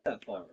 that far.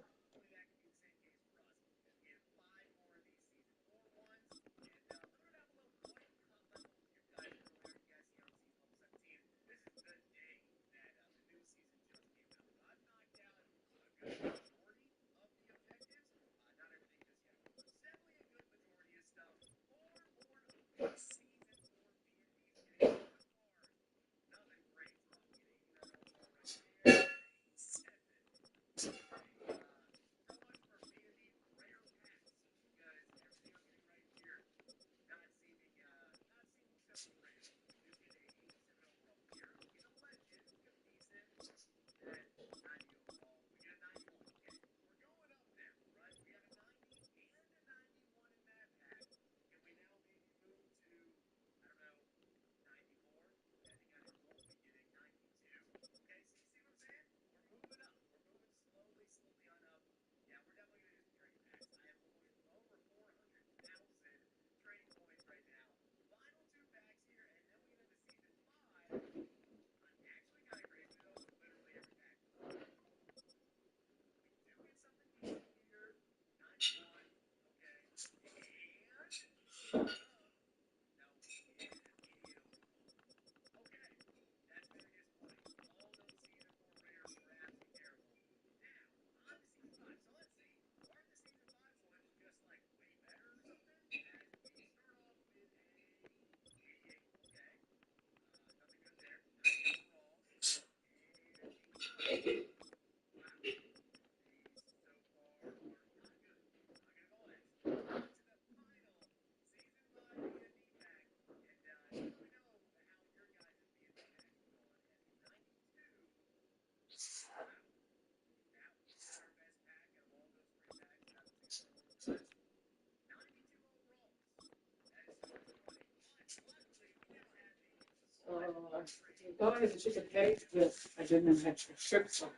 Go ahead and chicken cake. Yes, I didn't have extra strips. So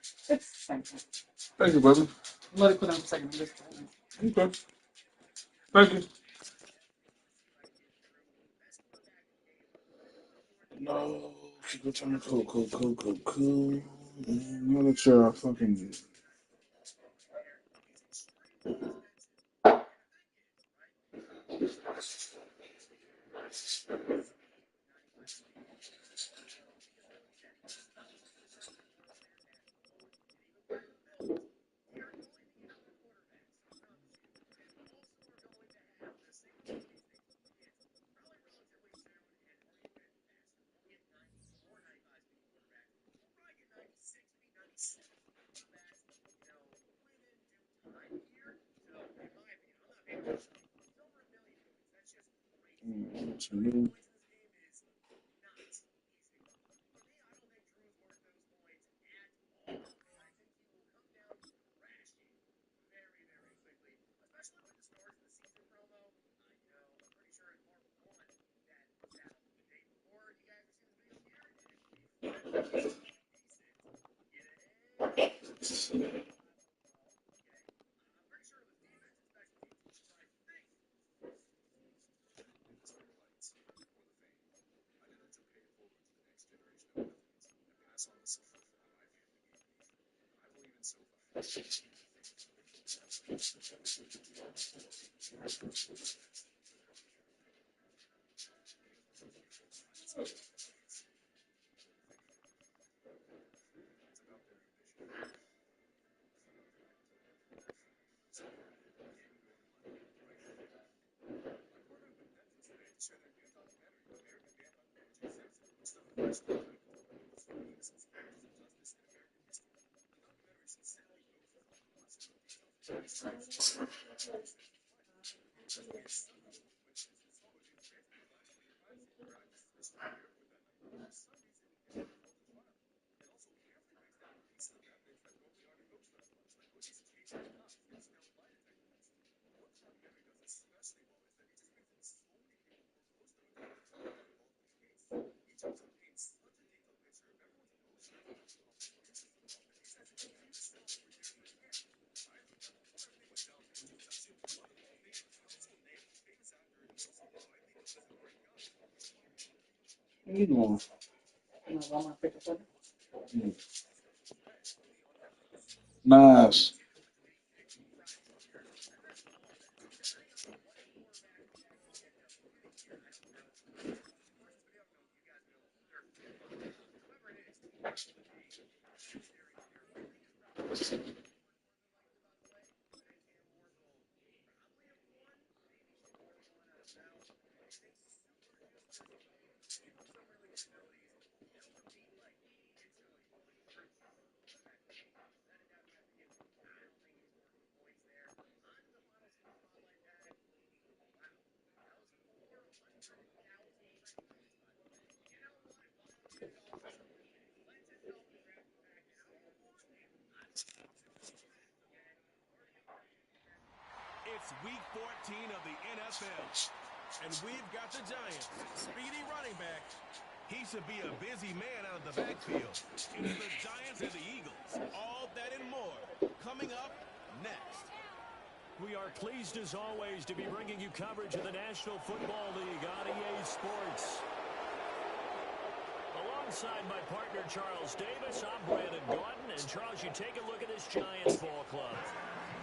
thank you. Thank you, brother. Let it put on a second. I'm just Okay. Thank you. No, people turn cool. Now that you're fucking. You know, want my pick up. nice. It's week 14 of the NFL, and we've got the Giants' speedy running back. He should be a busy man out of the backfield. It's the Giants and the Eagles. All that and more coming up next. We are pleased, as always, to be bringing you coverage of the National Football League on EA Sports. Alongside my partner, Charles Davis, I'm Brandon Gaudin. And, Charles, you take a look at this Giants ball club.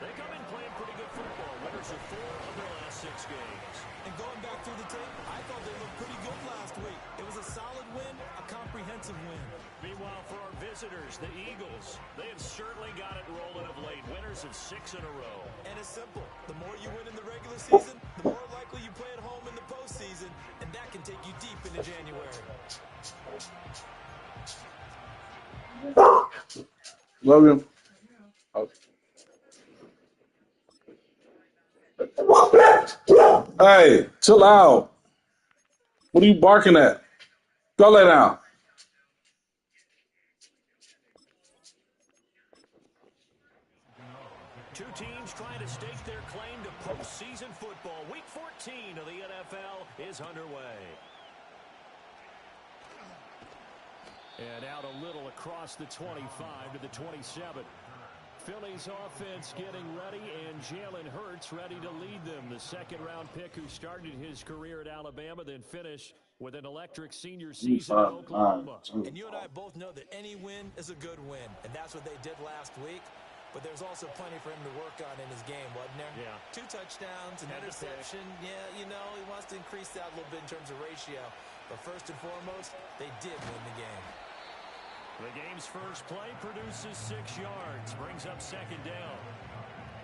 They come in playing pretty good football. Winners of 4 of their last 6 games. And going back through the tape, I thought they looked pretty good last week. It was a solid win, a comprehensive win. Meanwhile, for our visitors, the Eagles, they have certainly got it rolling of late. Winners of 6 in a row. And it's simple. The more you win in the regular season, the more likely you play at home in the postseason, and that can take you deep into January. Love you. Hey, chill out. What are you barking at? Go lay down. Two teams trying to stake their claim to postseason football. Week 14 of the NFL is underway. And out a little across the 25 to the 27. Philly's offense getting ready, and Jalen Hurts ready to lead them. The second-round pick who started his career at Alabama, then finished with an electric senior season at Oklahoma. And you and I both know that any win is a good win, and that's what they did last week. But there's also plenty for him to work on in his game, wasn't there? Yeah. 2 touchdowns, an interception. Yeah, you know, he wants to increase that a little bit in terms of ratio. But first and foremost, they did win the game. The game's first play produces 6 yards, brings up second down.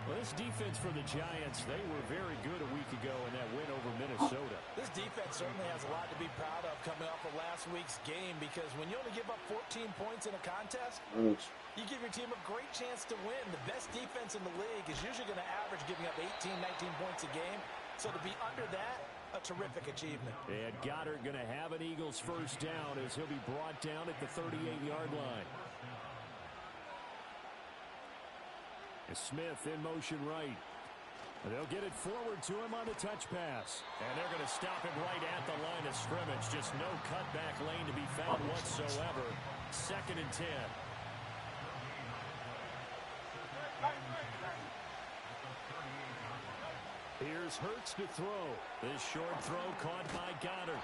Well, this defense for the Giants, they were very good a week ago in that win over Minnesota. This defense certainly has a lot to be proud of coming off of last week's game, because when you only give up 14 points in a contest, you give your team a great chance to win. The best defense in the league is usually going to average giving up 18, 19 points a game. So to be under that, a terrific achievement. And Goddard going to have an Eagles first down as he'll be brought down at the 38-yard line. Smith in motion right. And they'll get it forward to him on the touch pass. And they're going to stop him right at the line of scrimmage. Just no cutback lane to be found whatsoever. 2nd and 10. Here's Hurts to throw. This short throw caught by Goddard.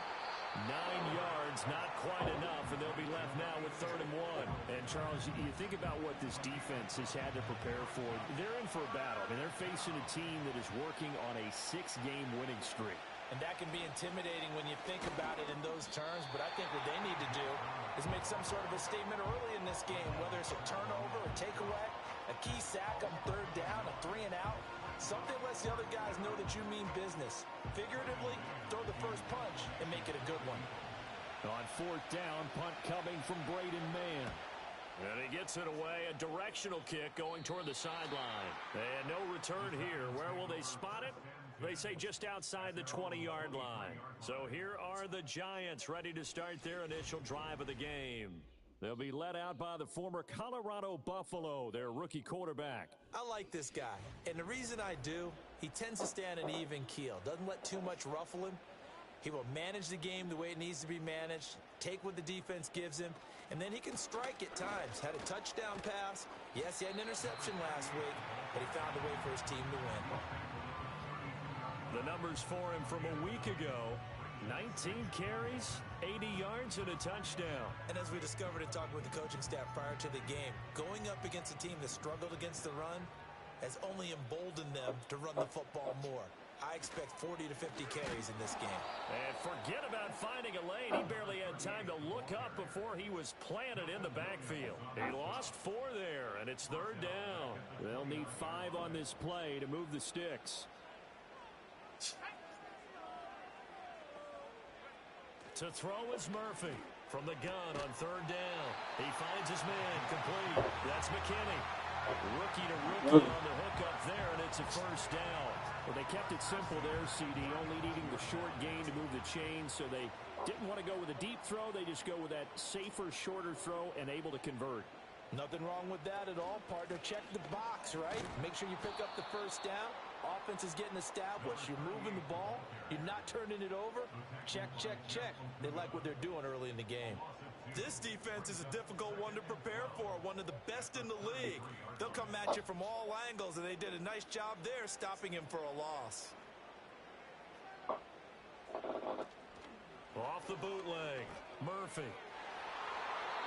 9 yards, not quite enough, and they'll be left now with 3rd and 1. And, Charles, you think about what this defense has had to prepare for. They're in for a battle. I mean, they're facing a team that is working on a 6-game winning streak. And that can be intimidating when you think about it in those terms, but I think what they need to do is make some sort of a statement early in this game, whether it's a turnover, a takeaway, a key sack on 3rd down, a 3-and-out. Something lets the other guys know that you mean business. Figuratively, throw the first punch and make it a good one. On 4th down, punt coming from Braden Mann. And he gets it away. A directional kick going toward the sideline. And no return here. Where will they spot it? They say just outside the 20-yard line. So here are the Giants ready to start their initial drive of the game. They'll be led out by the former Colorado Buffalo, their rookie quarterback. I like this guy, and the reason I do, he tends to stay on an even keel. Doesn't let too much ruffle him. He will manage the game the way it needs to be managed, take what the defense gives him, and then he can strike at times. Had a touchdown pass. Yes, he had an interception last week, but he found a way for his team to win. The numbers for him from a week ago: 19 carries, 80 yards, and a touchdown. And as we discovered in talking with the coaching staff prior to the game, going up against a team that struggled against the run has only emboldened them to run the football more. I expect 40 to 50 carries in this game. And forget about finding a lane. He barely had time to look broke up before he was planted in the backfield. He lost 4 there, and it's 3rd down. They'll need 5 on this play to move the sticks. To throw is Murphy from the gun on 3rd down. He finds his man complete. That's McKinney. Rookie to rookie on the hook up there, and it's a 1st down. Well, they kept it simple there, CD, only needing the short gain to move the chain, so they didn't want to go with a deep throw. They just go with that safer, shorter throw and able to convert. Nothing wrong with that at all, partner. Check the box, right? Make sure you pick up the 1st down. Offense is getting established. You're moving the ball. You're not turning it over. Check, check, check. They like what they're doing early in the game. This defense is a difficult one to prepare for, one of the best in the league. They'll come at you from all angles, and they did a nice job there stopping him for a loss. Off the bootleg, Murphy.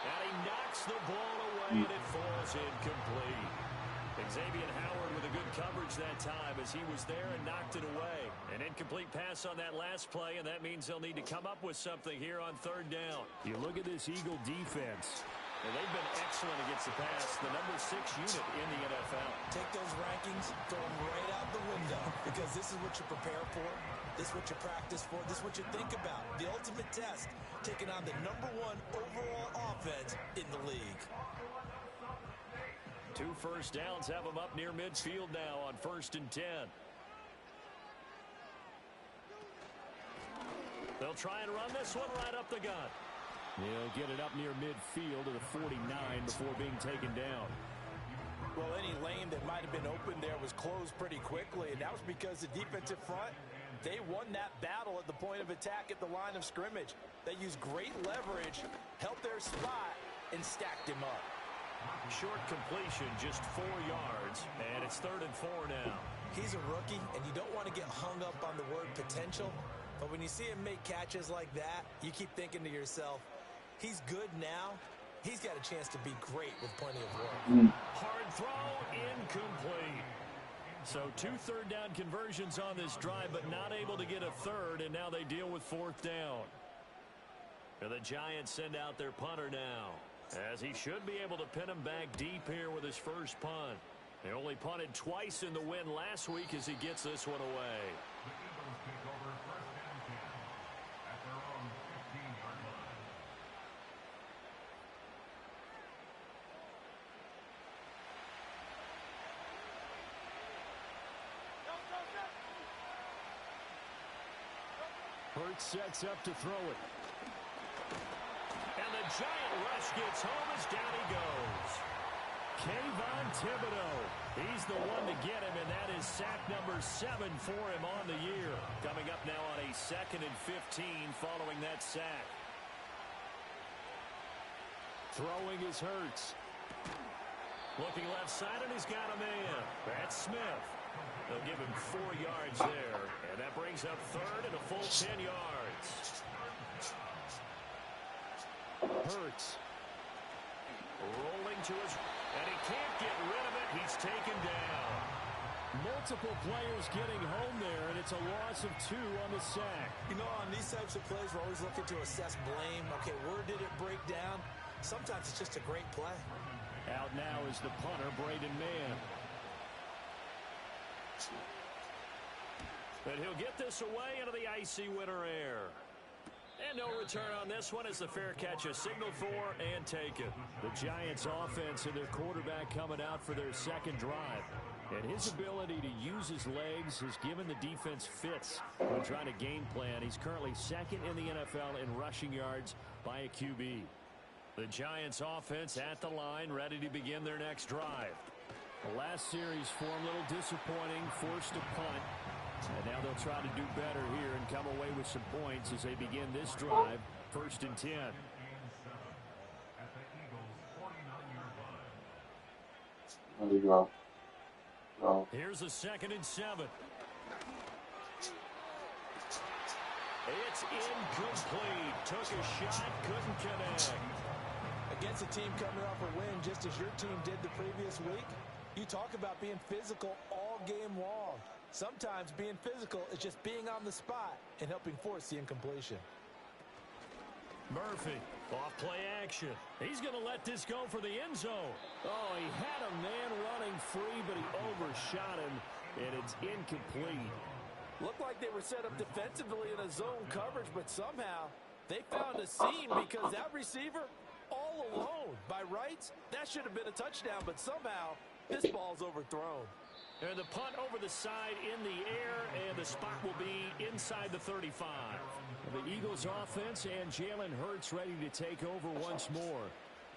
And he knocks the ball away, and it falls incomplete. Xavier Howard with a good coverage that time as he was there and knocked it away. An incomplete pass on that last play, and that means they'll need to come up with something here on 3rd down. You look at this Eagle defense, and they've been excellent against the pass, the number 6 unit in the NFL. Take those rankings, throw them right out the window, because this is what you prepare for, this is what you practice for, this is what you think about. The ultimate test, taking on the number 1 overall offense in the league. 2 first downs have them up near midfield now on 1st and 10. They'll try and run this one right up the gut. He'll get it up near midfield to the 49 before being taken down. Well, any lane that might have been open there was closed pretty quickly, and that was because the defensive front, they won that battle at the point of attack at the line of scrimmage. They used great leverage, held their spot, and stacked him up. Short completion, just 4 yards, and it's 3rd and 4 now. He's a rookie, and you don't want to get hung up on the word potential, but when you see him make catches like that, you keep thinking to yourself, he's good now. He's got a chance to be great with plenty of work. Hard throw, incomplete. So 2 third down conversions on this drive, but not able to get a 3rd, and now they deal with 4th down. And the Giants send out their punter now, as he should be able to pin him back deep here with his first punt. They only punted twice in the win last week as he gets this one away. Hurts sets up to throw it. And the giant rush gets home as down he goes. Kayvon Thibodeaux. He's the one to get him, and that is sack number 7 for him on the year. Coming up now on a 2nd and 15 following that sack. Throwing is Hurts. Looking left side, and he's got a man. That's Smith. They'll give him 4 yards there, and that brings up 3rd and a full 10 yards. Hurts. Rolling to his, and he can't get rid of it. He's taken down. Multiple players getting home there, and it's a loss of 2 on the sack. You know, on these types of plays, we're always looking to assess blame. Okay, where did it break down? Sometimes it's just a great play. Out now is the punter, Braden Mann. But he'll get this away into the icy winter air. And no return on this one as the fair catch is signaled for and taken. The Giants offense and their quarterback coming out for their 2nd drive. And his ability to use his legs has given the defense fits when trying to game plan. He's currently 2nd in the NFL in rushing yards by a QB. The Giants offense at the line, ready to begin their next drive. The last series for him, a little disappointing, forced a punt. And now they'll try to do better here and come away with some points as they begin this drive, 1st and 10. There you go. Oh. Here's a 2nd and 7. It's incomplete. Took a shot, couldn't connect. Against a team coming off a win just as your team did the previous week, you talk about being physical all game long. Sometimes being physical is just being on the spot and helping force the incompletion. Murphy, off play action. He's going to let this go for the end zone. Oh, he had a man running free, but he overshot him, and it's incomplete. Looked like they were set up defensively in a zone coverage, but somehow they found a seam because that receiver all alone. By rights, that should have been a touchdown, but somehow this ball's overthrown. And the punt over the side in the air, and the spot will be inside the 35. The Eagles offense and Jalen Hurts ready to take over once more.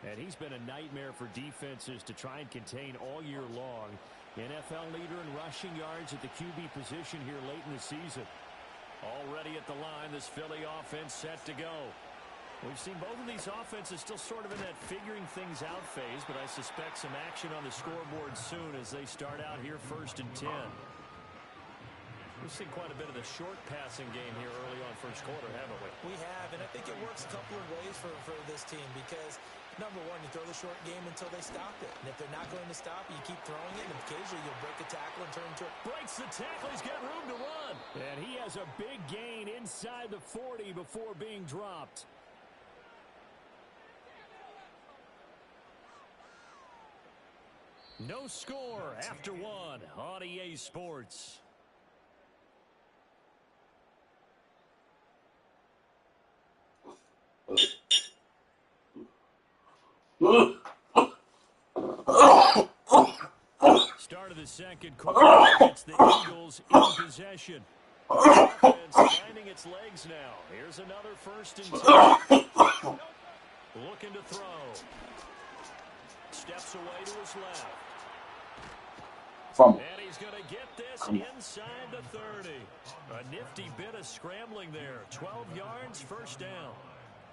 And he's been a nightmare for defenses to try and contain all year long. NFL leader in rushing yards at the QB position here late in the season. Already at the line, this Philly offense set to go. We've seen both of these offenses still sort of in that figuring things out phase, but I suspect some action on the scoreboard soon as they start out here 1st and 10. We've seen quite a bit of the short passing game here early on first quarter, haven't we? We have, and I think it works a couple of ways for this team because, number one, you throw the short game until they stop it. And if they're not going to stop it, you keep throwing it, and occasionally you'll break a tackle and turn into it. Breaks the tackle. He's got room to run. And he has a big gain inside the 40 before being dropped. No score after one on EA Sports. Start of the second quarter. It's the Eagles in possession. Offense finding its legs now. Here's another 1st and 10. Looking to throw. Steps away to his left. Fumble. And he's going to get this inside the 30. A nifty bit of scrambling there. 12 yards, 1st down.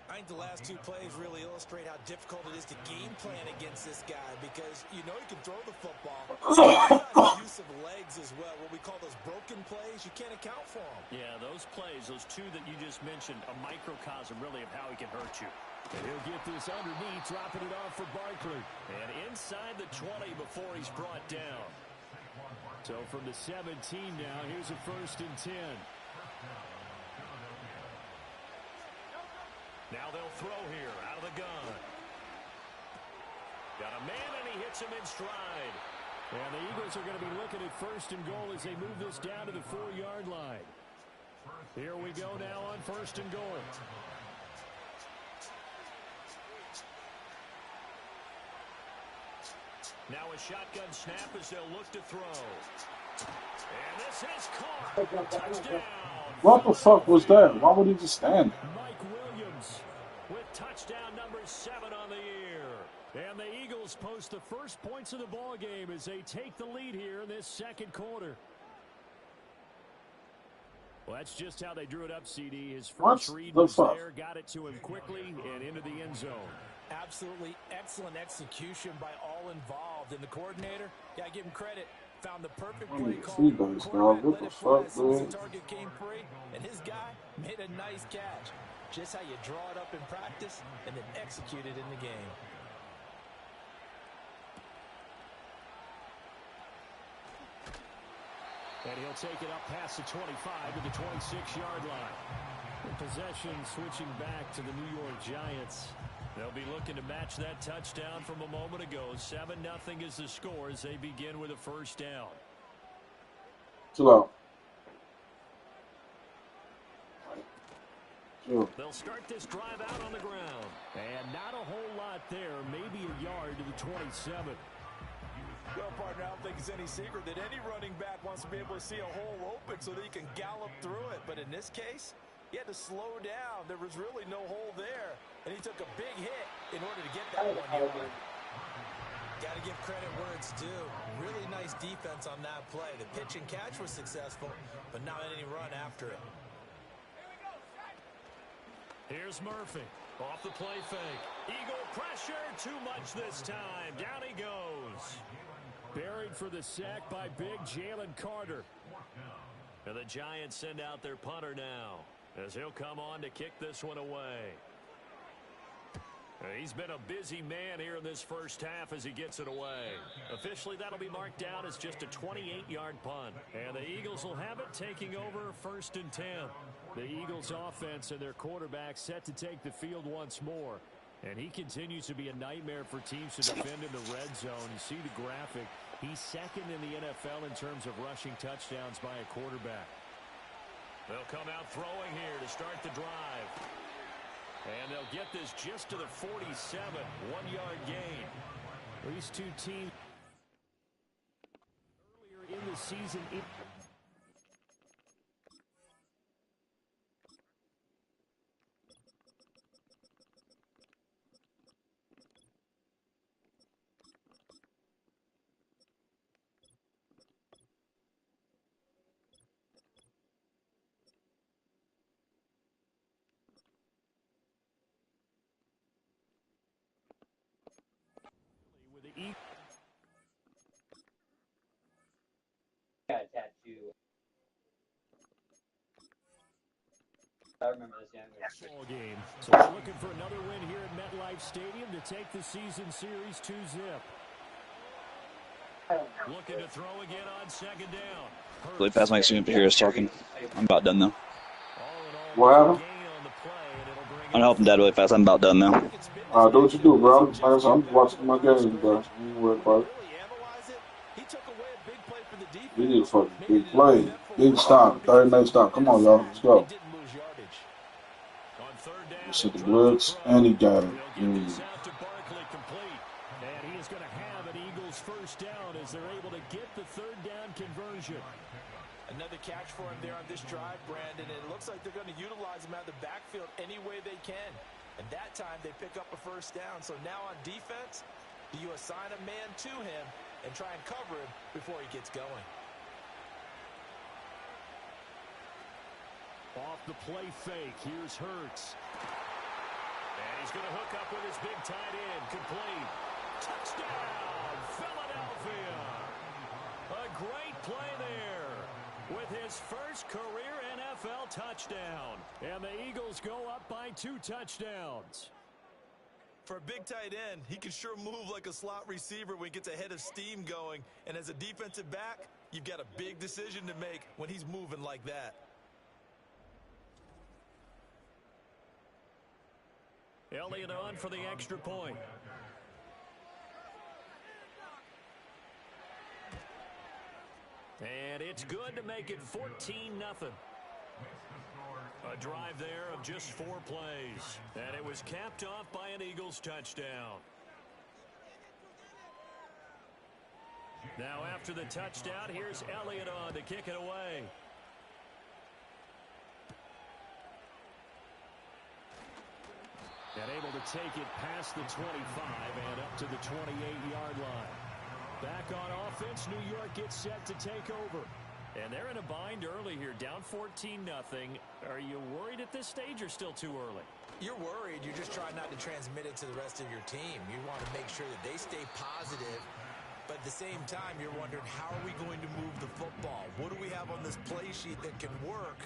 I think the last two plays really illustrate how difficult it is to game plan against this guy because you know he can throw the football. He's use of legs as well. What we call those broken plays, you can't account for them. Yeah, those plays, those two that you just mentioned, a microcosm really of how he can hurt you. And he'll get this underneath, dropping it off for Barkley. And inside the 20 before he's brought down. So from the 17 now, here's a 1st and 10. Now they'll throw here out of the gun. Got a man, and he hits him in stride. And the Eagles are going to be looking at 1st and goal as they move this down to the 4-yard line. Here we go now on 1st and goal. Now a shotgun snap as they'll look to throw. And this is caught. Touchdown. What the fuck was that? Why would he just stand? Mike Williams with touchdown number 7 on the year. And the Eagles post the first points of the ball game as they take the lead here in this second quarter. Well, that's just how they drew it up, CD. His first read was there, got it to him quickly and into the end zone. Absolutely excellent execution by all involved. And the coordinator, yeah, I give him credit. Found the perfect play call. What the fuck, the target came free, and his guy made a nice catch. Just how you draw it up in practice and then execute it in the game. And he'll take it up past the 25 to the 26-yard line. Possession switching back to the New York Giants. They'll be looking to match that touchdown from a moment ago. 7-0 is the score as they begin with a 1st down. Chill out. They'll start this drive out on the ground. And not a whole lot there. Maybe a yard to the 27. Well, partner, I don't think it's any secret that any running back wants to be able to see a hole open so that he can gallop through it. But in this case, he had to slow down. There was really no hole there. And he took a big hit in order to get that 1 yard. Got to give credit where it's due. Really nice defense on that play. The pitch and catch was successful, but not any run after it. Here's Murphy. Off the play fake. Eagle pressure. Too much this time. Down he goes. Buried for the sack by big Jalen Carter. And the Giants send out their punter now as he'll come on to kick this one away. He's been a busy man here in this first half as he gets it away. Officially, that'll be marked down as just a 28-yard punt. And the Eagles will have it, taking over 1st and 10. The Eagles offense and their quarterback set to take the field once more. And he continues to be a nightmare for teams to defend in the red zone. You see the graphic. He's second in the NFL in terms of rushing touchdowns by a quarterback. They'll come out throwing here to start the drive. And they'll get this just to the 47. 1-yard gain. These two teams earlier in the season. Got a tattoo. I remember this younger. Ball game. So we're looking for another win here at MetLife Stadium to take the season series 2-zip. Looking to throw again on second down. Really fast, Mike. Soon to hear us talking. I'm about done though. What happened? I'm helping Dad really fast. I'm about done now. Do what you do, bro. Like I said, I'm watching my game, bro. Ain't worried about it. We need a fucking big play. Big stop. Third night stop. Come on, y'all. Let's go. Let's hit the blitz. And he got it. And he is going to have an Eagles first down as they're able to get the third down conversion. Another catch for him there on this drive, Brandon. It looks like they're going to utilize him out of the backfield any way they can. And that time they pick up a first down. So now on defense, do you assign a man to him and try and cover him before he gets going? Off the play fake, here's Hurts. And he's going to hook up with his big tight end, complete. Touchdown, Philadelphia. A great play there with his first career NFL touchdown. And the Eagles go up by 2 touchdowns. For a big tight end, he can sure move like a slot receiver when he gets a head of steam going. And as a defensive back, you've got a big decision to make when he's moving like that. Elliott on for the extra point. And it's good to make it 14-0. A drive there of just 4 plays. And it was capped off by an Eagles touchdown. Now after the touchdown, here's Elliott on to kick it away. And able to take it past the 25 and up to the 28-yard line. Back on offense, New York gets set to take over. And they're in a bind early here, down 14-0. Are you worried at this stage or still too early? You're worried. You're just trying not to transmit it to the rest of your team. You want to make sure that they stay positive. But at the same time, you're wondering, how are we going to move the football? What do we have on this play sheet that can work?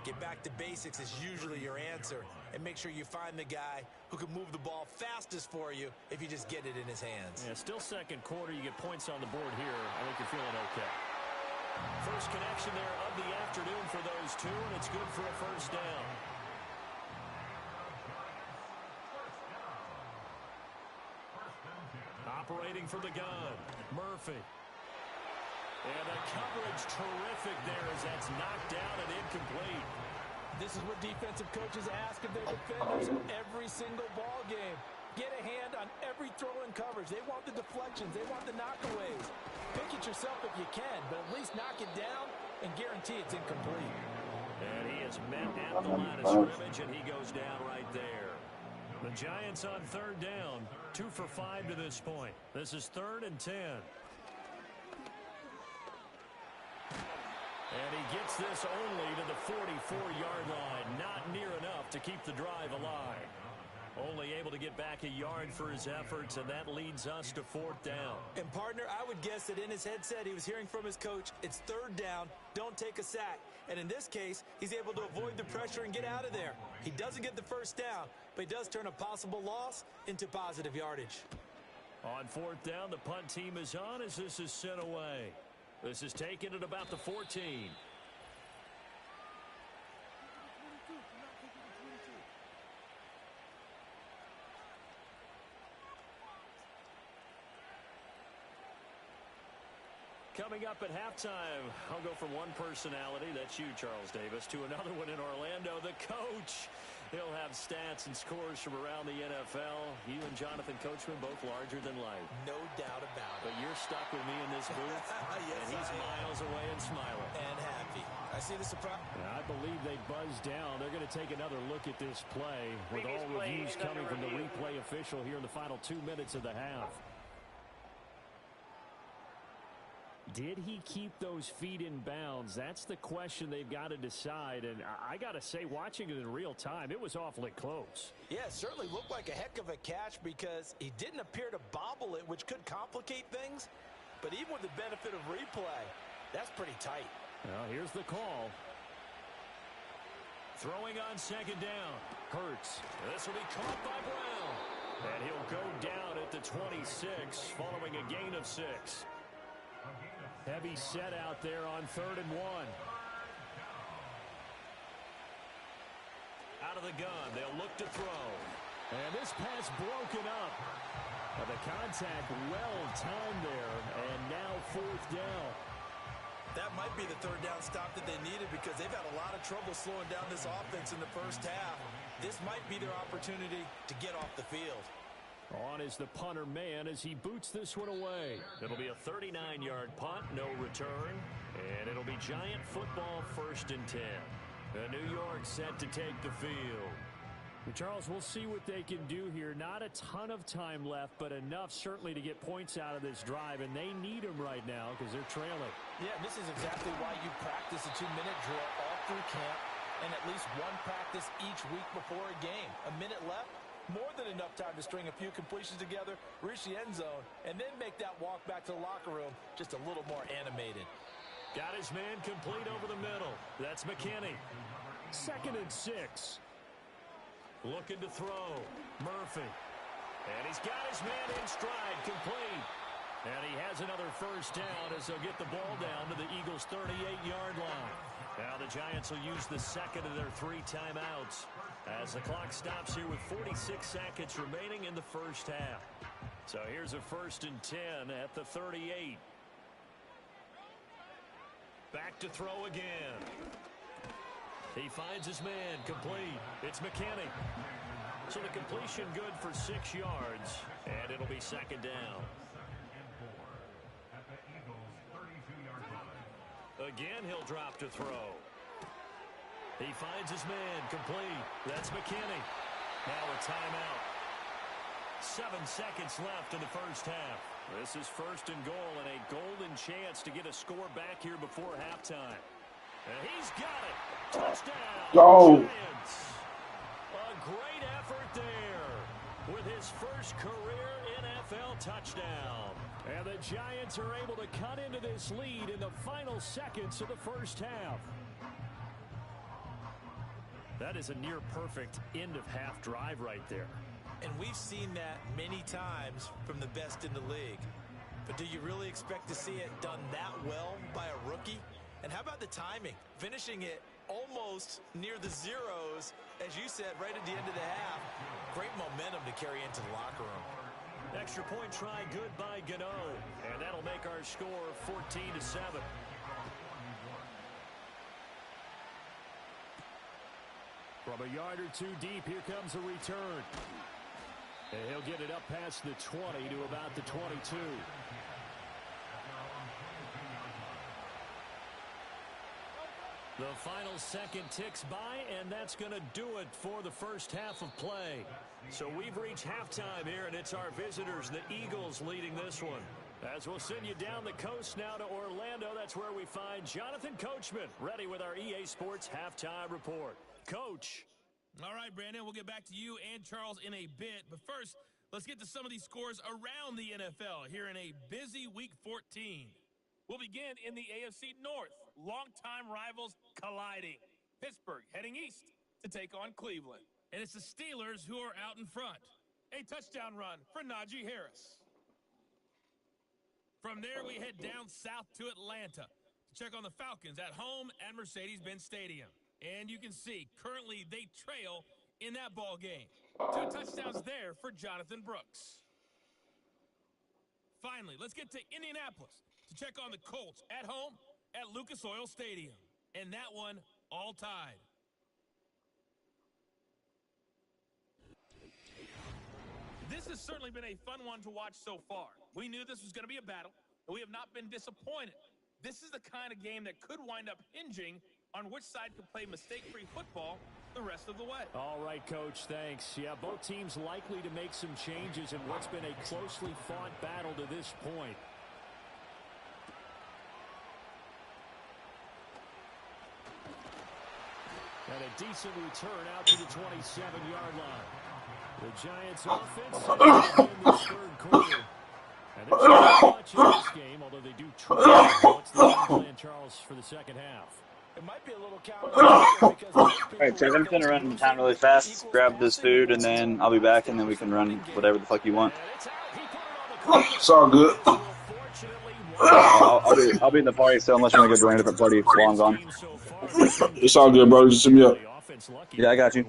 Get back to basics is usually your answer. And make sure you find the guy who can move the ball fastest for you if you just get it in his hands. Yeah, still second quarter. You get points on the board here. I think you're feeling okay. First connection there of the afternoon for those two, and it's good for a first down. Operating from the gun, Murphy. And the coverage terrific there as that's knocked down and incomplete. This is what defensive coaches ask of their defenders every single ball game. Get a hand on every throw in coverage. They want the deflections. They want the knockaways. Pick it yourself if you can, but at least knock it down and guarantee it's incomplete. And he is met at the line of scrimmage, and he goes down right there. The Giants on third down, 2 for 5 to this point. This is 3rd and 10. And he gets this only to the 44-yard line. Not near enough to keep the drive alive. Only able to get back a yard for his efforts, and that leads us to 4th down. And, partner, I would guess that in his headset he was hearing from his coach, it's 3rd down, don't take a sack. And in this case, he's able to avoid the pressure and get out of there. He doesn't get the first down, but he does turn a possible loss into positive yardage. On 4th down, the punt team is on as this is sent away. This is taken at about the 14. Coming up at halftime, I'll go from one personality, that's you, Charles Davis, to another one in Orlando, the coach. He'll have stats and scores from around the NFL. You and Jonathan Coachman both larger than life. No doubt about it. But you're stuck with me in this booth, Yes, and he's miles away and smiling. And happy. I see the surprise. I believe they buzzed down. They're going to take another look at this play with all reviews coming from the replay official here in the final 2 minutes of the half. Did he keep those feet in bounds? That's the question they've got to decide. And I got to say, watching it in real time, it was awfully close. Yeah, it certainly looked like a heck of a catch because he didn't appear to bobble it, which could complicate things. But even with the benefit of replay, that's pretty tight. Well, here's the call. Throwing on second down. Hurts. This will be caught by Brown. And he'll go down at the 26 following a gain of 6. Heavy set out there on 3rd and 1. Out of the gun, they'll look to throw. And this pass broken up. The contact well timed there, and now 4th down. That might be the 3rd down stop that they needed because they've had a lot of trouble slowing down this offense in the first half. This might be their opportunity to get off the field. On is the punter man as he boots this one away. It'll be a 39-yard punt, no return. And it'll be Giant football 1st and 10. New York set to take the field. Charles, we'll see what they can do here. Not a ton of time left, but enough certainly to get points out of this drive. And they need them right now because they're trailing. Yeah, this is exactly why you practice a 2-minute drill all through camp and at least one practice each week before a game. A minute left. More than enough time to string a few completions together, reach the end zone, and then make that walk back to the locker room just a little more animated. Got his man complete over the middle. That's McKinney. 2nd and 6. Looking to throw. Murphy. And he's got his man in stride, complete. And he has another 1st down as they'll get the ball down to the Eagles' 38-yard line. Now the Giants will use the 2nd of their 3 timeouts as the clock stops here with 46 seconds remaining in the first half. So here's a 1st and 10 at the 38. Back to throw again. He finds his man complete. It's McKinney. So the completion good for 6 yards, and it'll be 2nd down. Again, he'll drop to throw. He finds his man complete. That's McKinney. Now a timeout. 7 seconds left in the first half. This is 1st and goal and a golden chance to get a score back here before halftime. And he's got it. Touchdown. Go. Giants. A great effort there with his first career NFL touchdown. And the Giants are able to cut into this lead in the final seconds of the first half. That is a near-perfect end-of-half drive right there. And we've seen that many times from the best in the league. But do you really expect to see it done that well by a rookie? And how about the timing? Finishing it almost near the zeros, as you said, right at the end of the half. Great momentum to carry into the locker room. Extra point try good by Gano. And that'll make our score 14-7. From a yard or 2 deep, here comes a return. And he'll get it up past the 20 to about the 22. The final second ticks by, and that's going to do it for the first half of play. So we've reached halftime here, and it's our visitors, the Eagles, leading this one. As we'll send you down the coast now to Orlando, that's where we find Jonathan Coachman, ready with our EA Sports Halftime Report. Coach. All right, Brandon, we'll get back to you and Charles in a bit. But first, let's get to some of these scores around the NFL here in a busy Week 14. We'll begin in the AFC North. Longtime rivals colliding. Pittsburgh heading east to take on Cleveland. And it's the Steelers who are out in front. A touchdown run for Najee Harris. From there, we head down south to Atlanta to check on the Falcons at home at Mercedes-Benz Stadium. And you can see, currently they trail in that ball game. 2 touchdowns there for Jonathan Brooks. Finally, let's get to Indianapolis to check on the Colts at home at Lucas Oil Stadium. And that one all tied. This has certainly been a fun one to watch so far. We knew this was going to be a battle, and we have not been disappointed. This is the kind of game that could wind up hinging on which side could play mistake-free football the rest of the way. All right, Coach, thanks. Yeah, both teams likely to make some changes in what's been a closely fought battle to this point. And a decent return out to the 27-yard line. The Giants offense in this third quarter. And there's not much in this game, although they do try. What's the game plan, Charles, for the second half? It might be a little counterintuitive because All right, Tim, I'm going to run down really fast, grab this food, and then I'll be back, and then we can run whatever the fuck you want. It's all good. I'll be in the party, so unless you want to go join a different party while I'm gone. It's all good, bro. Just hit me up. Yeah, I got you.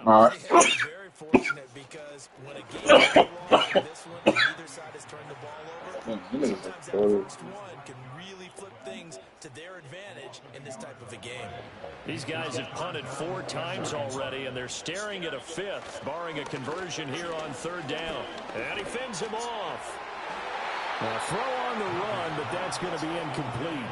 All right. very fortunate because when a game goes wrong like this one, and either side has turned the ball over, sometimes that first one can really flip things to their advantage in this type of a game. These guys have punted 4 times already, and they're staring at a 5th, barring a conversion here on 3rd down. And he fends him off. A throw on the run, but that's going to be incomplete.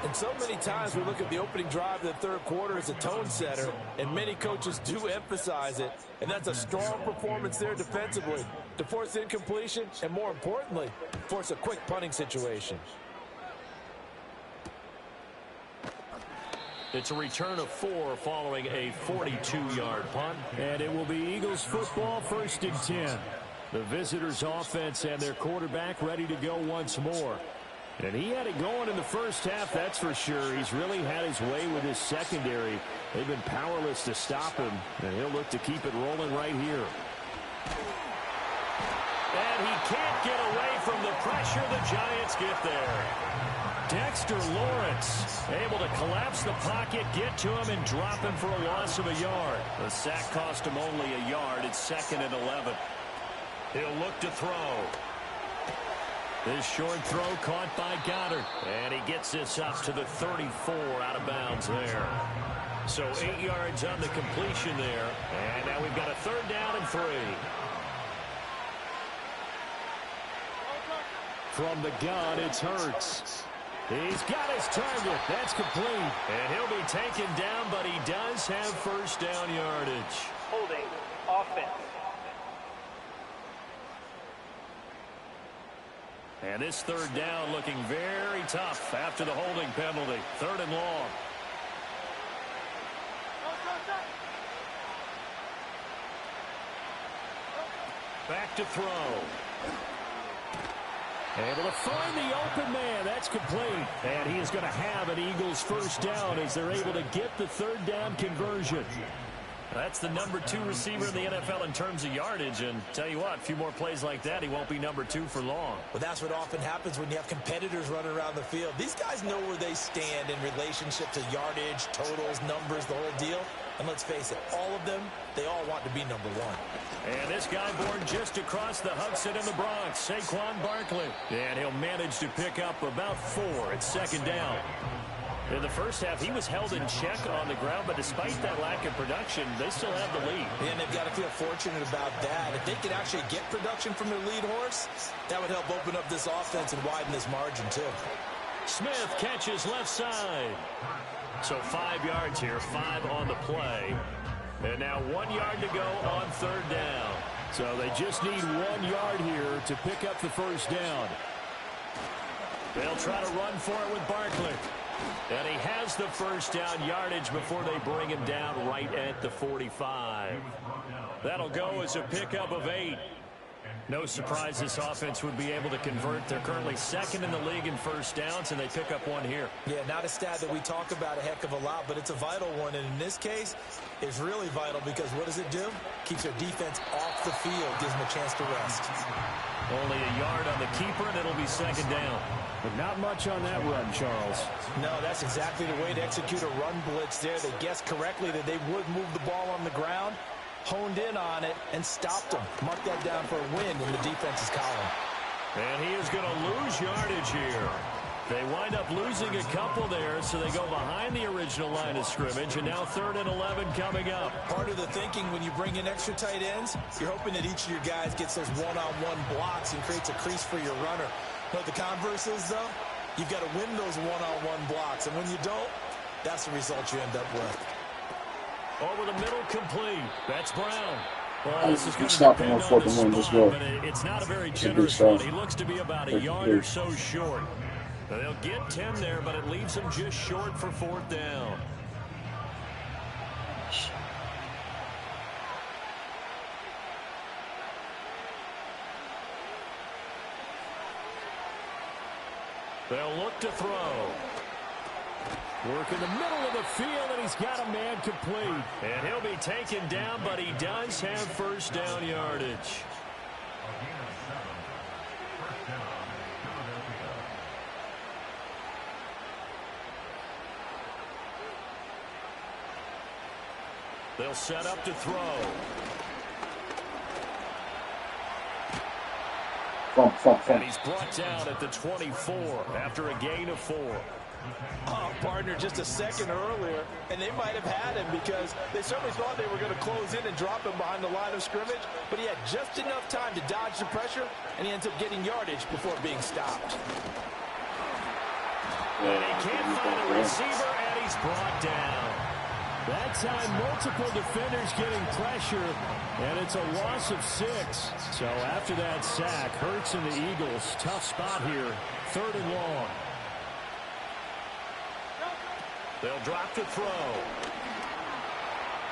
And so many times we look at the opening drive of the third quarter as a tone setter, and many coaches do emphasize it. And that's a strong performance there defensively to force incompletion and, more importantly, force a quick punting situation. It's a return of 4 following a 42-yard punt. And it will be Eagles football, 1st and 10. The visitors' offense and their quarterback ready to go once more. And he had it going in the first half, that's for sure. He's really had his way with his secondary. They've been powerless to stop him, and he'll look to keep it rolling right here. And he can't get away from the pressure. The Giants get there. Dexter Lawrence able to collapse the pocket, get to him, and drop him for a loss of a yard. The sack cost him only a yard. It's 2nd and 11. He'll look to throw. This short throw caught by Goddard. And he gets this up to the 34 out of bounds there. So 8 yards on the completion there. And now we've got a 3rd down and 3. From the gun, it's Hurts. He's got his target. That's complete. And he'll be taken down, but he does have 1st down yardage. Holding offense. And this 3rd down looking very tough after the holding penalty. 3rd and long. Back to throw. Able to find the open man. That's complete. And he is going to have an Eagles 1st down as they're able to get the 3rd down conversion. That's the number 2 receiver in the NFL in terms of yardage. And tell you what, a few more plays like that, he won't be number 2 for long. Well, that's what often happens when you have competitors running around the field. These guys know where they stand in relationship to yardage, totals, numbers, the whole deal. And let's face it, all of them, they all want to be number 1. And this guy born just across the Hudson in the Bronx, Saquon Barkley. And he'll manage to pick up about 4 at 2nd down. In the first half, he was held in check on the ground, but despite that lack of production, they still have the lead. And they've got to feel fortunate about that. If they could actually get production from their lead horse, that would help open up this offense and widen this margin, too. Smith catches left side. So 5 yards here, 5 on the play. And now 1 yard to go on 3rd down. So they just need 1 yard here to pick up the 1st down. They'll try to run for it with Barkley. And he has the 1st down yardage before they bring him down right at the 45. That'll go as a pickup of 8. No surprise this offense would be able to convert. They're currently 2nd in the league in 1st downs, and they pick up 1 here. Yeah, not a stat that we talk about a heck of a lot, but it's a vital one. And in this case, it's really vital because what does it do? Keeps their defense off the field, gives them a chance to rest. Only a yard on the keeper, and it'll be 2nd down. But not much on that run, Charles. No, that's exactly the way to execute a run blitz there. They guessed correctly that they would move the ball on the ground, honed in on it, and stopped them. Mark that down for a win in the defense's column. And he is going to lose yardage here. They wind up losing a couple there, so they go behind the original line of scrimmage, and now 3rd and 11 coming up. Part of the thinking when you bring in extra tight ends, you're hoping that each of your guys gets those one-on-one blocks and creates a crease for your runner. But the converse is, though, you've got to win those one-on-one blocks, and when you don't, that's the result you end up with. Over the middle, complete. That's Brown. Well, this is going to Stop him depend on on 4th the and 1. Just spot, go. but it's not a very generous one. He looks to be about a yard or so short. They'll get 10 there, but it leaves them just short for 4th down. They'll look to throw. Work in the middle of the field, and he's got a man complete. And he'll be taken down, but he does have 1st down yardage. They'll set up to throw. And he's brought down at the 24 after a gain of 4. Oh, partner, just a second earlier, and they might have had him because they certainly thought they were going to close in and drop him behind the line of scrimmage, but he had just enough time to dodge the pressure, and he ends up getting yardage before being stopped. And he can't find a receiver, and he's brought down. That time, multiple defenders getting pressure, and it's a loss of 6. So after that sack, Hurts and the Eagles, tough spot here, 3rd and long. They'll drop to throw.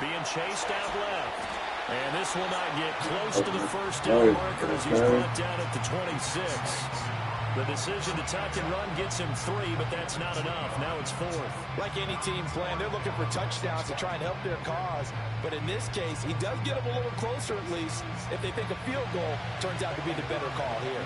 Being chased out left. And this will not get close to the 1st down marker as he's brought down at the 26. The decision to tuck and run gets him 3, but that's not enough. Now it's 4th. Like any team playing, they're looking for touchdowns to try and help their cause. But in this case, he does get them a little closer at least if they think a field goal turns out to be the better call here.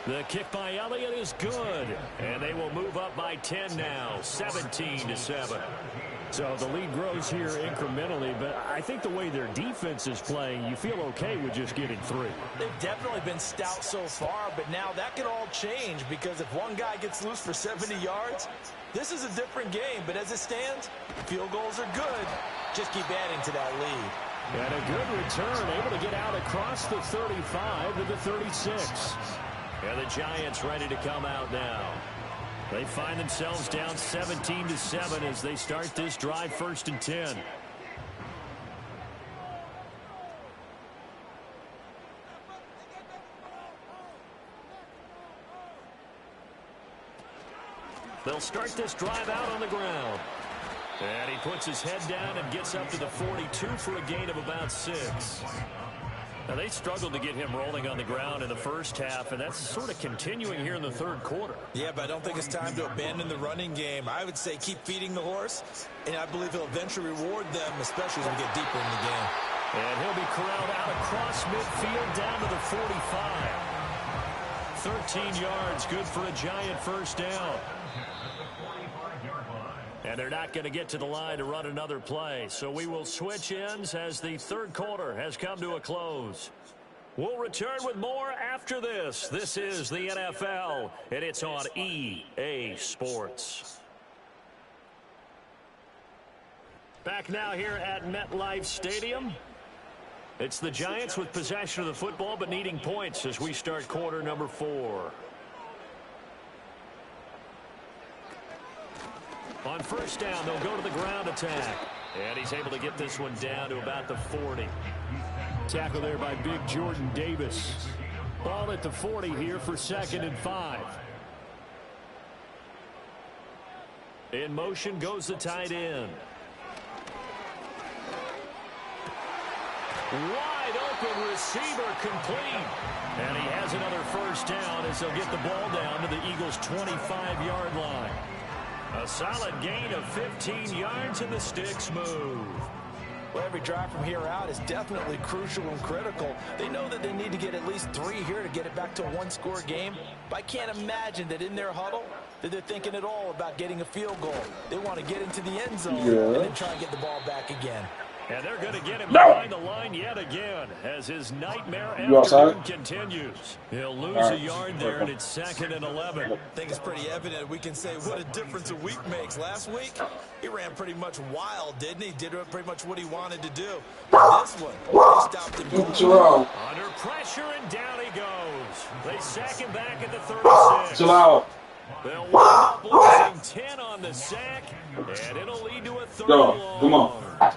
The kick by Elliott is good, and they will move up by 10 now, 17-7. So the lead grows here incrementally, but I think the way their defense is playing, you feel okay with just getting 3. They've definitely been stout so far, but now that can all change because if one guy gets loose for 70 yards, this is a different game. But as it stands, field goals are good. Just keep adding to that lead. And a good return, able to get out across the 35 to the 36. And the Giants ready to come out now. They find themselves down 17-7 as they start this drive, 1st and 10. They'll start this drive out on the ground. And he puts his head down and gets up to the 42 for a gain of about 6. Now, they struggled to get him rolling on the ground in the first half, and that's sort of continuing here in the 3rd quarter. Yeah, but I don't think it's time to abandon the running game. I would say keep feeding the horse, and I believe he'll eventually reward them, especially as we get deeper in the game. And he'll be corralled out across midfield down to the 45. 13 yards, good for a Giant 1st down. And they're not going to get to the line to run another play. So we will switch ends as the 3rd quarter has come to a close. We'll return with more after this. This is the NFL, and it's on EA Sports. Back now here at MetLife Stadium. It's the Giants with possession of the football but needing points as we start quarter number 4. On 1st down, they'll go to the ground attack. And he's able to get this one down to about the 40. Tackle there by big Jordan Davis. Ball at the 40 here for 2nd and 5. In motion goes the tight end. Wide open receiver complete. And he has another 1st down as they'll get the ball down to the Eagles' 25-yard line. A solid gain of 15 yards and the sticks move. Well, every drive from here out is definitely crucial and critical. They know that they need to get at least 3 here to get it back to a 1-score game. But I can't imagine that in their huddle that they're thinking at all about getting a field goal. They want to get into the end zone and then try and get the ball back again. And they're going to get him No. behind the line yet again as his nightmare You outside? afternoon continues. He'll lose a yard there, and it's 2nd and 11. I think it's pretty evident. We can say what a difference a week makes. Last week, he ran pretty much wild, didn't he? Did pretty much what he wanted to do. This one, they stopped him cold. Under pressure, and down he goes. They sack him back at the 36. Chill out. They'll wind up losing 10 on the sack, and it'll lead to a 3rd Go. long. Come on.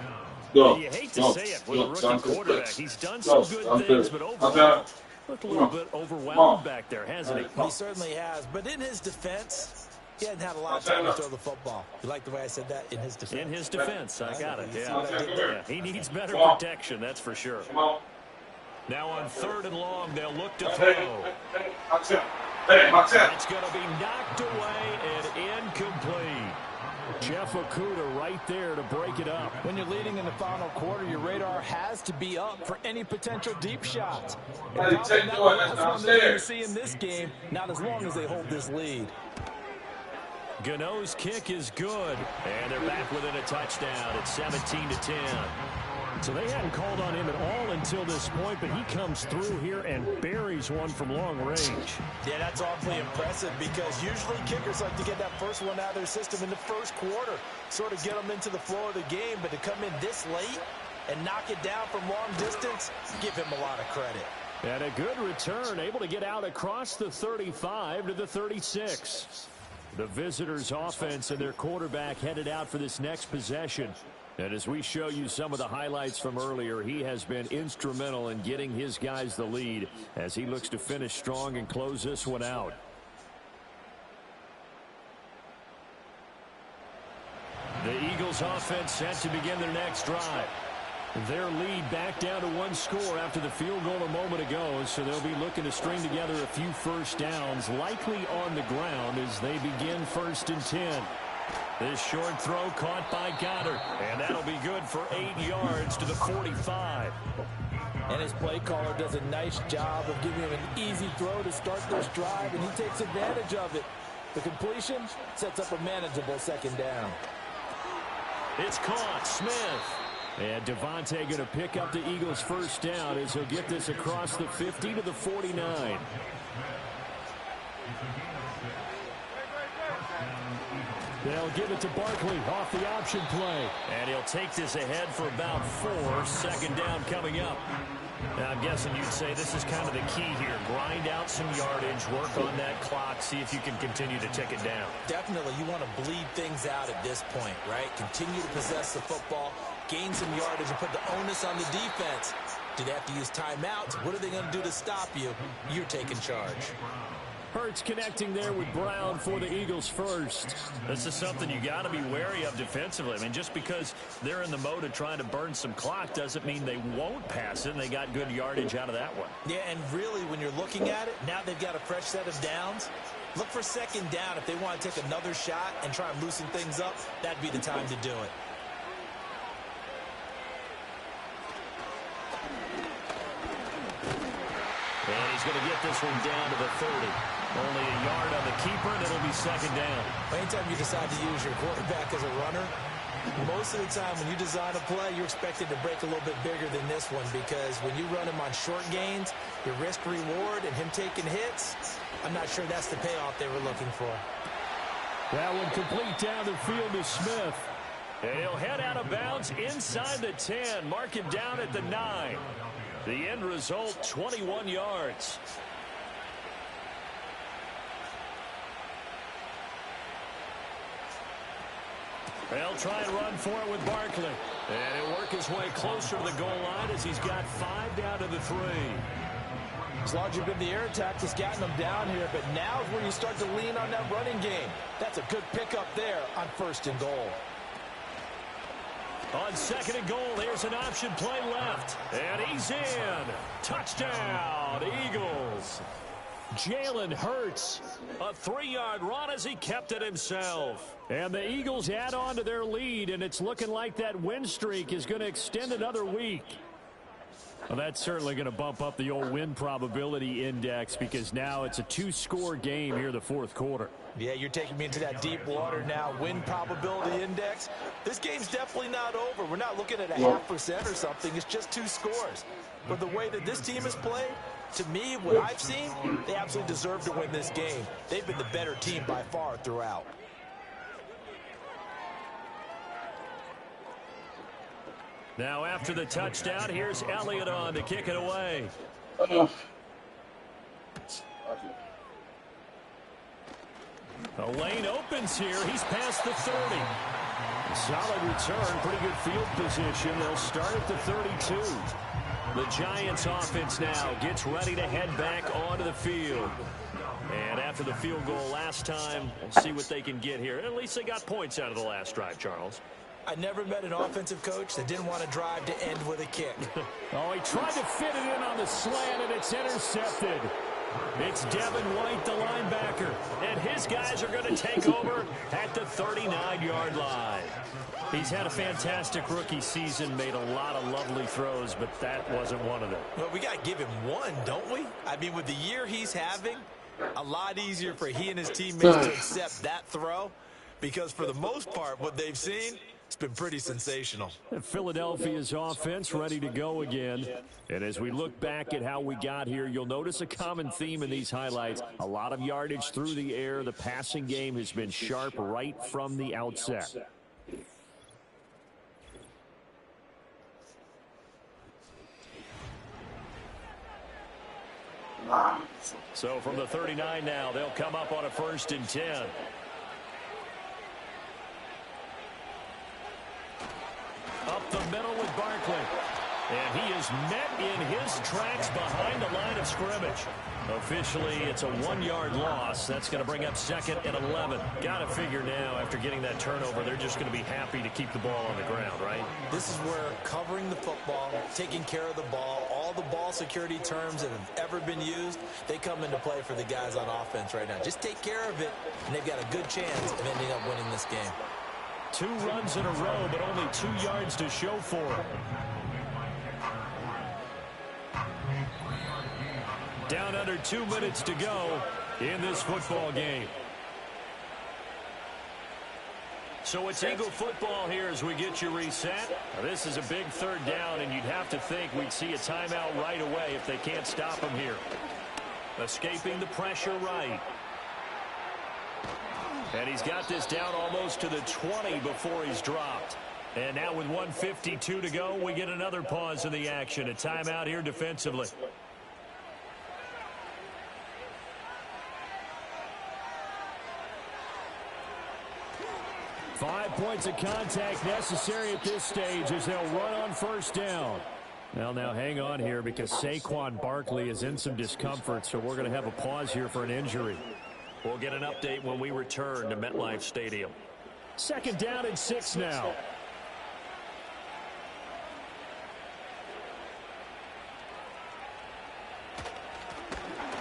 Go. You hate to Go. say it with a Go. rookie Downfield. quarterback. He's done Go. some good Downfield. things, but overall, looked a little bit overwhelmed back there, hasn't he? He certainly has. But in his defense, he hasn't had a lot of time to throw the football. You like the way I said that? In his defense. In his defense, I got it. You see Yeah. what I did there? Yeah, he needs better protection, that's for sure. Come on. Now on 3rd and long, they'll look to throw. Hey, Max. It's going to be knocked away and incomplete. Jeff Okudah right there to break it up. When you're leading in the final quarter, your radar has to be up for any potential deep shots. And Hey, probably take not the the one last that's one they're going to downstairs. see in this game, not as long as they hold this lead. Gano's kick is good, and they're back within a touchdown at 17-10. So they hadn't called on him at all until this point, but he comes through here and buries one from long range. Yeah, that's awfully impressive because usually kickers like to get that first one out of their system in the first quarter, sort of get them into the flow of the game, but to come in this late and knock it down from long distance, give him a lot of credit. And a good return, able to get out across the 35 to the 36. The visitors' offense and their quarterback headed out for this next possession. And as we show you some of the highlights from earlier, he has been instrumental in getting his guys the lead as he looks to finish strong and close this one out. The Eagles' offense set to begin their next drive. Their lead back down to 1 score after the field goal a moment ago, so they'll be looking to string together a few first downs, likely on the ground as they begin 1st and 10. This short throw caught by Goddard, and that'll be good for 8 yards to the 45. And his play caller does a nice job of giving him an easy throw to start this drive, and he takes advantage of it. The completion sets up a manageable 2nd down. It's caught. Smith. And Devontae going to pick up the Eagles' first down as he'll get this across the 50 to the 49. They'll give it to Barkley off the option play. And he'll take this ahead for about 4. 2nd down coming up. Now, I'm guessing you'd say this is kind of the key here. Grind out some yardage, work on that clock, see if you can continue to tick it down. Definitely, you want to bleed things out at this point, right? Continue to possess the football, gain some yardage, and put the onus on the defense. Do they have to use timeouts? What are they going to do to stop you? You're taking charge. Hurts connecting there with Brown for the Eagles first. This is something you got to be wary of defensively. I mean, just because they're in the mode of trying to burn some clock doesn't mean they won't pass it, and they got good yardage out of that one. Yeah, and really, when you're looking at it, now they've got a fresh set of downs. Look for 2nd down. If they want to take another shot and try and loosen things up, that'd be the time to do it. And he's going to get this one down to the 30. Only a yard on the keeper, and it'll be 2nd down. Anytime you decide to use your quarterback as a runner, most of the time when you design a play, you're expected to break a little bit bigger than this one because when you run him on short gains, your risk-reward and him taking hits, I'm not sure that's the payoff they were looking for. That one complete down the field to Smith. And he'll head out of bounds inside the 10. Mark him down at the 9. The end result, 21 yards. They'll try and run for it with Barkley. And he'll work his way closer to the goal line as he's got 5 down to the 3. It's largely been the air attack that's gotten them down here, but now is where you start to lean on that running game. That's a good pickup there on 1st and goal. On 2nd and goal, here's an option play left. And he's in. Touchdown, Eagles. Jalen Hurts, a 3-yard run as he kept it himself. And the Eagles add on to their lead, and it's looking like that win streak is going to extend another week. Well, that's certainly going to bump up the old win probability index because now it's a 2-score game here in the fourth quarter. Yeah, you're taking me into that deep water now. Win probability index. This game's definitely not over. We're not looking at a 0.5% or something. It's just 2 scores. But the way that this team has played, to me, what I've seen, they absolutely deserve to win this game. They've been the better team by far throughout. Now after the touchdown, here's Elliott on to kick it away. The lane opens here. He's past the 30. Solid return, pretty good field position. They'll start at the 32. The Giants offense now gets ready to head back onto the field. And after the field goal last time, we'll see what they can get here. At least they got points out of the last drive, Charles. I never met an offensive coach that didn't want to drive to end with a kick. Oh, he tried to fit it in on the slant, and it's intercepted. It's Devin White, the linebacker, and his guys are going to take over at the 39-yard line. He's had a fantastic rookie season, made a lot of lovely throws, but that wasn't one of them. Well, we got to give him one, don't we? I mean, with the year he's having, a lot easier for he and his teammates to accept that throw because for the most part, what they've seen, it's been pretty sensational. Philadelphia's offense ready to go again. And as we look back at how we got here, you'll notice a common theme in these highlights. A lot of yardage through the air. The passing game has been sharp right from the outset. So from the 39 now, they'll come up on a 1st and 10. Up the middle with Barkley. And he is met in his tracks behind the line of scrimmage. Officially, it's a 1-yard loss. That's going to bring up 2nd and 11. Got to figure now, after getting that turnover, they're just going to be happy to keep the ball on the ground, right? This is where covering the football, taking care of the ball, all the ball security terms that have ever been used, they come into play for the guys on offense right now. Just take care of it, and they've got a good chance of ending up winning this game. 2 runs in a row, but only 2 yards to show for it. Down under 2 minutes to go in this football game. So it's Eagle football here as we get you reset. Now, this is a big 3rd down, and you'd have to think we'd see a timeout right away if they can't stop him here. Escaping the pressure right. And he's got this down almost to the 20 before he's dropped. And now with 1:52 to go, we get another pause in the action. A timeout here defensively. Five points of contact necessary at this stage as they'll run on 1st down. Well, now hang on here because Saquon Barkley is in some discomfort, so we're going to have a pause here for an injury. We'll get an update when we return to MetLife Stadium. 2nd down and 6 now.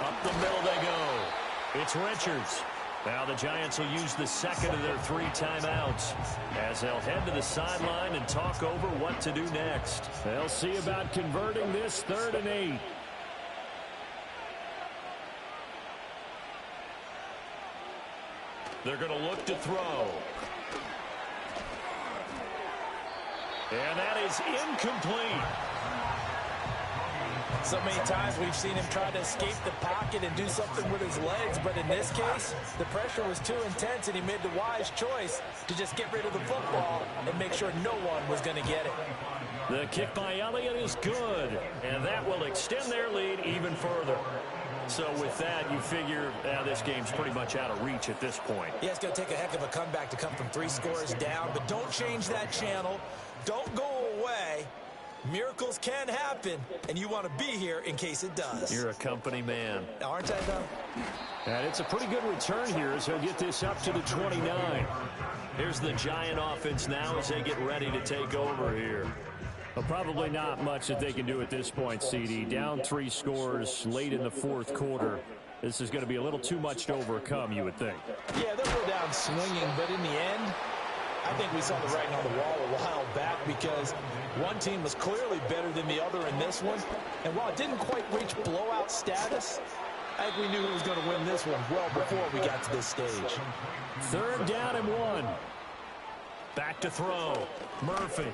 Up the middle they go. It's Richards. Now the Giants will use the 2nd of their 3 timeouts as they'll head to the sideline and talk over what to do next. They'll see about converting this 3rd and 8. They're going to look to throw. And that is incomplete. So many times we've seen him try to escape the pocket and do something with his legs, but in this case, the pressure was too intense, and he made the wise choice to just get rid of the football and make sure no one was going to get it. The kick by Elliott is good, and that will extend their lead even further. So with that, you figure this game's pretty much out of reach at this point. Yeah, it's going to take a heck of a comeback to come from 3 scores down, but don't change that channel. Don't go away. Miracles can happen, and you want to be here in case it does. You're a company man. Aren't I, though? And it's a pretty good return here as he'll get this up to the 29. Here's the Giant offense now as they get ready to take over here. Well, probably not much that they can do at this point, CD. Down 3 scores late in the 4th quarter. This is going to be a little too much to overcome, you would think. Yeah, they'll go down swinging, but in the end, I I think we saw the writing on the wall a while back because one team was clearly better than the other in this one. And while it didn't quite reach blowout status, I think we knew who was going to win this one well before we got to this stage. 3rd down and 1. Back to throw. Murphy.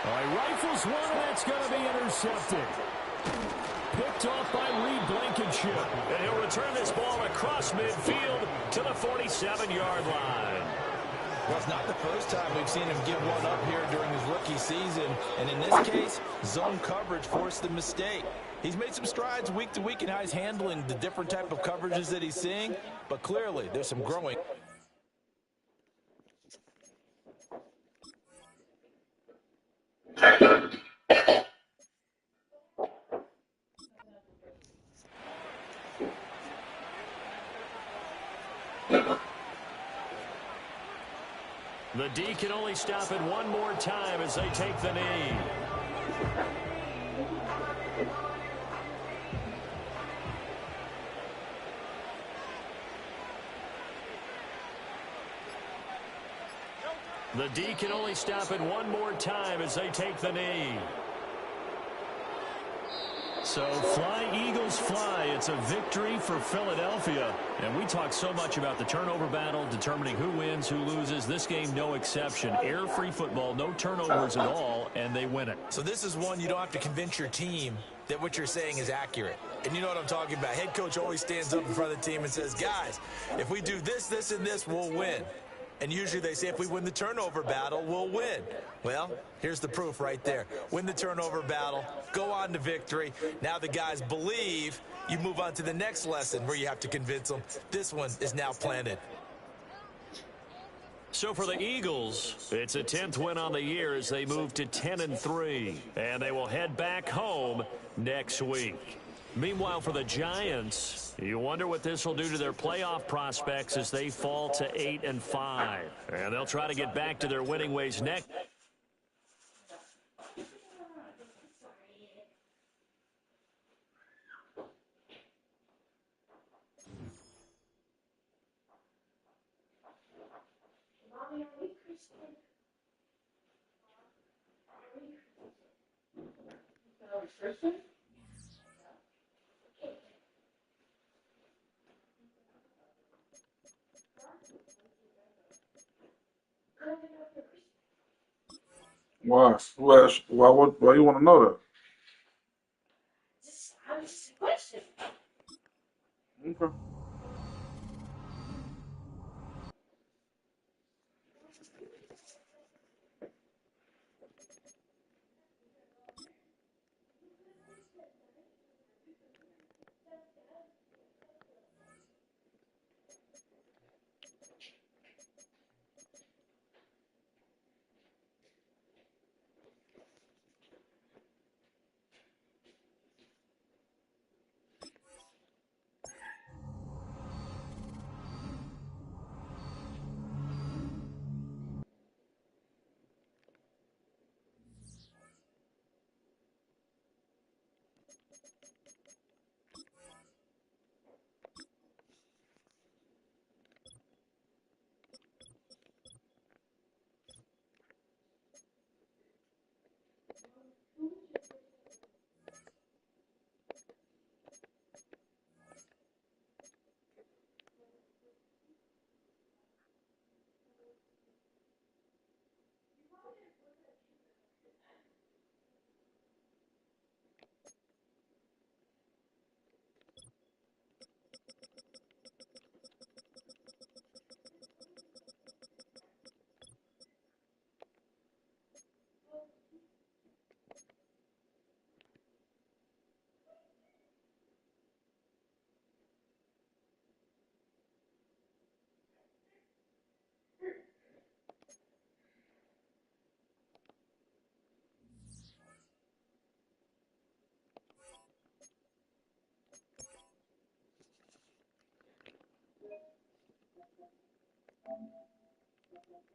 He rifles one, and that's going to be intercepted. Picked off by Reed Blankenship. And he'll return this ball across midfield to the 47-yard line. Well, it's not the first time we've seen him give one up here during his rookie season. And in this case, zone coverage forced the mistake. He's made some strides week to week in how he's handling the different type of coverages that he's seeing. But clearly, there's some growing. The D can only stop it one more time as they take the knee. The D can only stop it one more time as they take the knee. So fly, Eagles, fly. It's a victory for Philadelphia. And we talk so much about the turnover battle, determining who wins, who loses. This game, no exception. Air-free football, no turnovers at all, and they win it. So this is one you don't have to convince your team that what you're saying is accurate. And you know what I'm talking about. Head coach always stands up in front of the team and says, guys, if we do this, this, and this, we'll win. And usually they say if we win the turnover battle, we'll win. Well, here's the proof right there. Win the turnover battle, go on to victory. Now the guys believe. You move on to the next lesson where you have to convince them. This one is now planted. So for the Eagles, it's a 10th win on the year as they move to 10-3. And they will head back home next week. Meanwhile, for the Giants, you wonder what this will do to their playoff prospects as they fall to 8-5. And they'll try to get back to their winning ways next. Why? Why you want to know that? Okay.